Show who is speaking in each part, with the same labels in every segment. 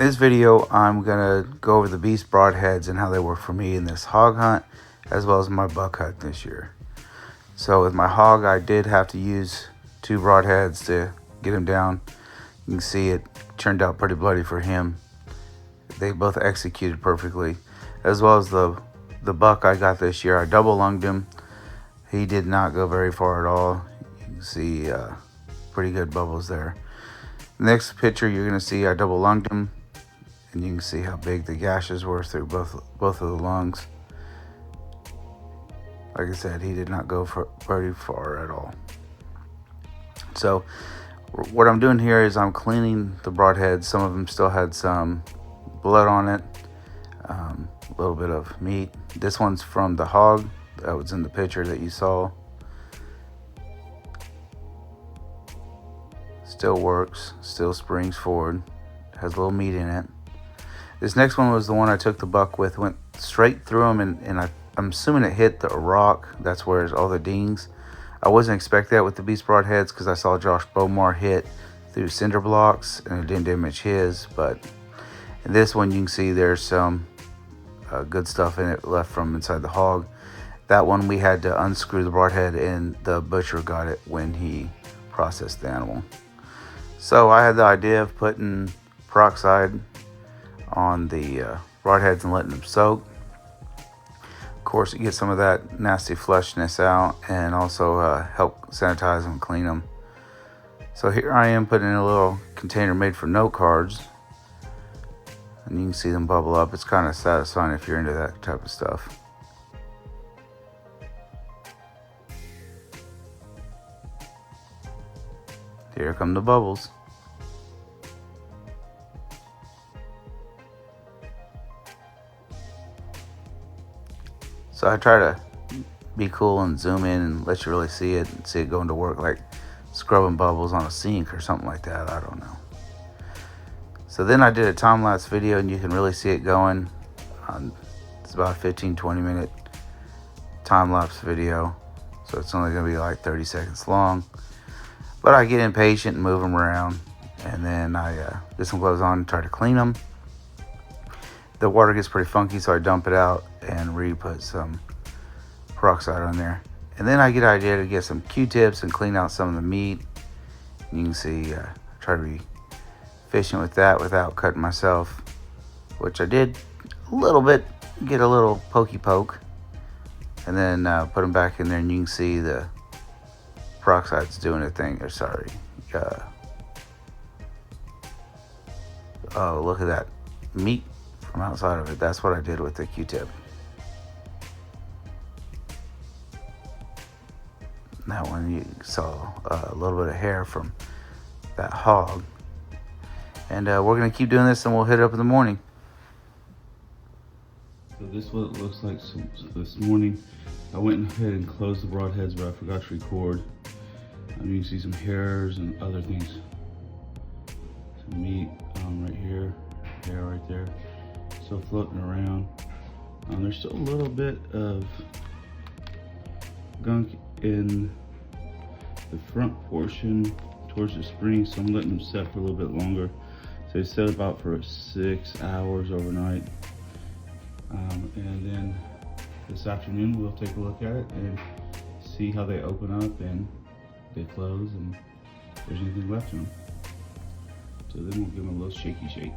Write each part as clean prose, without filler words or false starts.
Speaker 1: this video, I'm going to go over the beast broadheads and how they work for me in this hog hunt, as well as my buck hunt this year. So with my hog, I did have to use 2 broadheads to get him down. You can see it turned out pretty bloody for him. They both executed perfectly. As well as the buck I got this year, I double lunged him. He did not go very far at all. You can see pretty good bubbles there. Next picture, you're going to see I double lunged him, and you can see how big the gashes were through both of the lungs. Like I said, he did not go very far at all. So what I'm doing here is I'm cleaning the broadheads. Some of them still had some blood on it, a little bit of meat. This one's from the hog that was in the picture that you saw. Still works, still springs forward, has a little meat in it. This next one was the one I took the buck with, went straight through him, and I'm assuming it hit the rock. That's where all the dings. I wasn't expecting that with the beast broadheads because I saw Josh Bomar hit through cinder blocks and it didn't damage his. But in this one, you can see there's some good stuff in it left from inside the hog. That one we had to unscrew the broadhead, and the butcher got it when he processed the animal. So I had the idea of putting peroxide on the broadheads and letting them soak. Of course, you get some of that nasty fleshness out, and also help sanitize them and clean them. So here I am putting in a little container made for note cards, and you can see them bubble up. It's kind of satisfying if you're into that type of stuff. Here come the bubbles. So I try to be cool and zoom in and let you really see it and see it going to work, like scrubbing bubbles on a sink or something like that. I don't know. So then I did a time-lapse video, and you can really see it going. It's about a 15-20 minute time-lapse video. So it's only going to be like 30 seconds long. But I get impatient and move them around, and then I get some gloves on and try to clean them. The water gets pretty funky, so I dump it out and re-put some peroxide on there. And then I get the idea to get some Q-tips and clean out some of the meat. You can see try to be efficient with that without cutting myself, which I did a little bit, get a little pokey poke, and then put them back in there, and you can see the peroxide's doing a thing. Or sorry, oh, look at that meat from outside of it. That's what I did with the Q-tip. That one you saw a little bit of hair from that hog. And we're going to keep doing this, and we'll hit it up in the morning. So this is what it looks like this morning. I went ahead and closed the broadheads, but I forgot to record. You can see some hairs and other things. Some meat right here, hair right there. Still floating around. There's still a little bit of gunk in the front portion towards the spring, so I'm letting them set for a little bit longer. So they set about for 6 hours overnight. And then this afternoon we'll take a look at it and see how they open up and they close and if there's anything left in them. So then we'll give them a little shaky shake.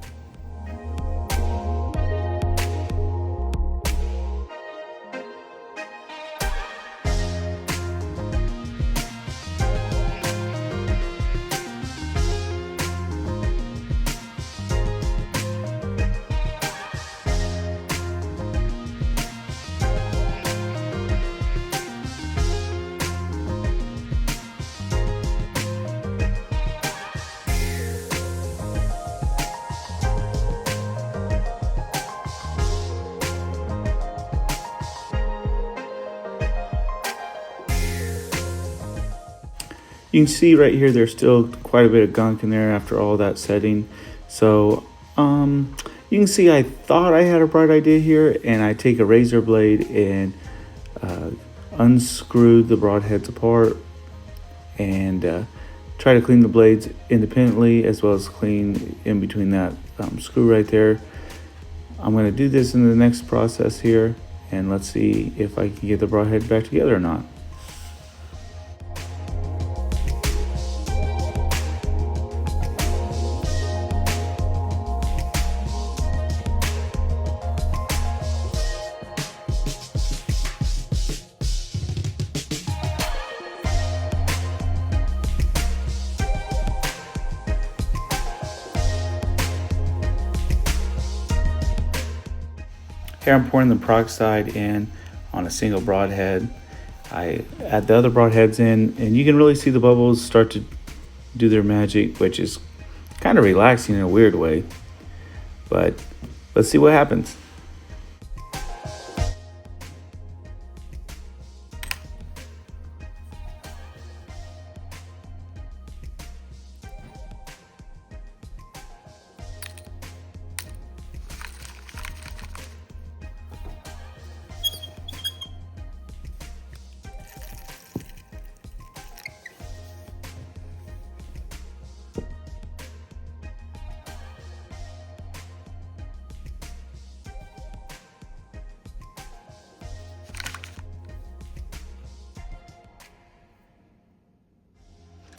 Speaker 1: You can see right here there's still quite a bit of gunk in there after all that setting. So you can see I thought I had a bright idea here, and I take a razor blade and unscrew the broadheads apart and try to clean the blades independently, as well as clean in between that screw right there. I'm going to do this in the next process here, and let's see if I can get the broadhead back together or not. Here I'm pouring the peroxide in on a single broadhead. I add the other broadheads in, and you can really see the bubbles start to do their magic, which is kind of relaxing in a weird way. But let's see what happens.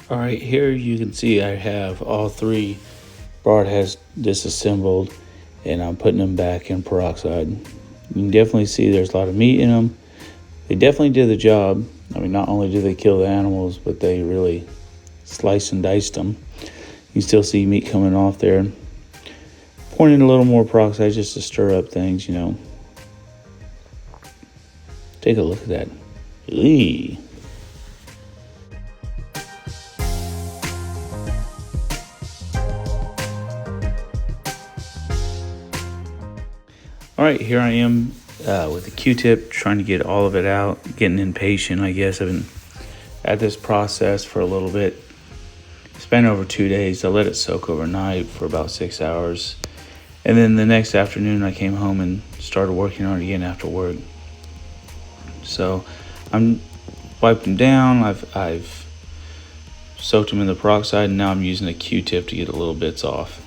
Speaker 1: All right, here you can see I have all three broadheads disassembled, and I'm putting them back in peroxide. You can definitely see there's a lot of meat in them. They definitely did the job. I mean, not only did they kill the animals, but they really sliced and diced them. You still see meat coming off there. Pouring in a little more peroxide just to stir up things, you know. Take a look at that. Eee. All right, here I am with a Q-tip trying to get all of it out, getting impatient, I guess. I've been at this process for a little bit. Spent over 2 days. I let it soak overnight for about 6 hours. And then the next afternoon I came home and started working on it again after work. So I'm wiped them down. I've soaked them in the peroxide, and now I'm using a Q-tip to get the little bits off.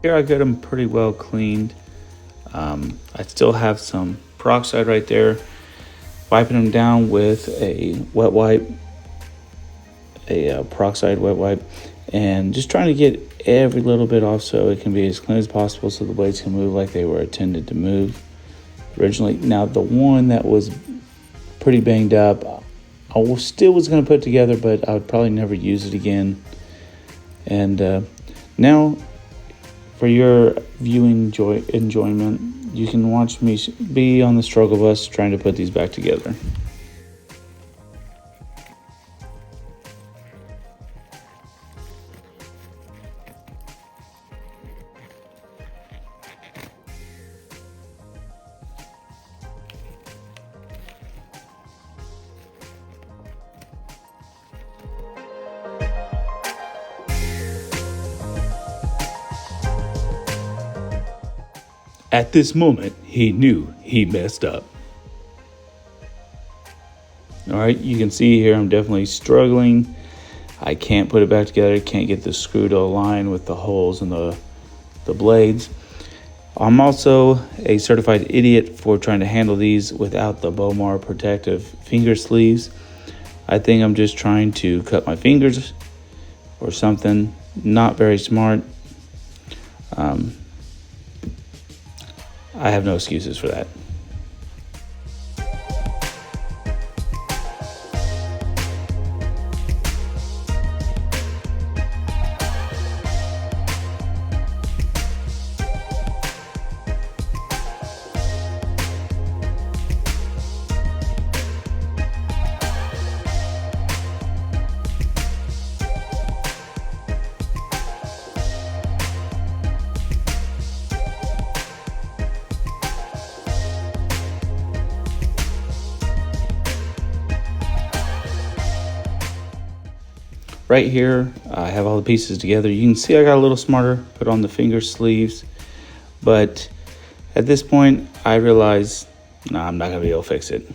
Speaker 1: Here I got them pretty well cleaned. I still have some peroxide right there. Wiping them down with a wet wipe, a peroxide wet wipe, and just trying to get every little bit off so it can be as clean as possible so the blades can move like they were intended to move originally. Now the one that was pretty banged up, I still was going to put together, but I would probably never use it again. And now, for your viewing enjoyment, you can watch me be on the struggle bus trying to put these back together. At this moment, he knew he messed up. All right, you can see here I'm definitely struggling. I can't put it back together. Can't get the screw to align with the holes in the blades. I'm also a certified idiot for trying to handle these without the Bomar protective finger sleeves. I think I'm just trying to cut my fingers or something. Not very smart. I have no excuses for that. right here, I have all the pieces together. You can see I got a little smarter, put on the finger sleeves, but at this point I realize, nah, I'm not gonna be able to fix it.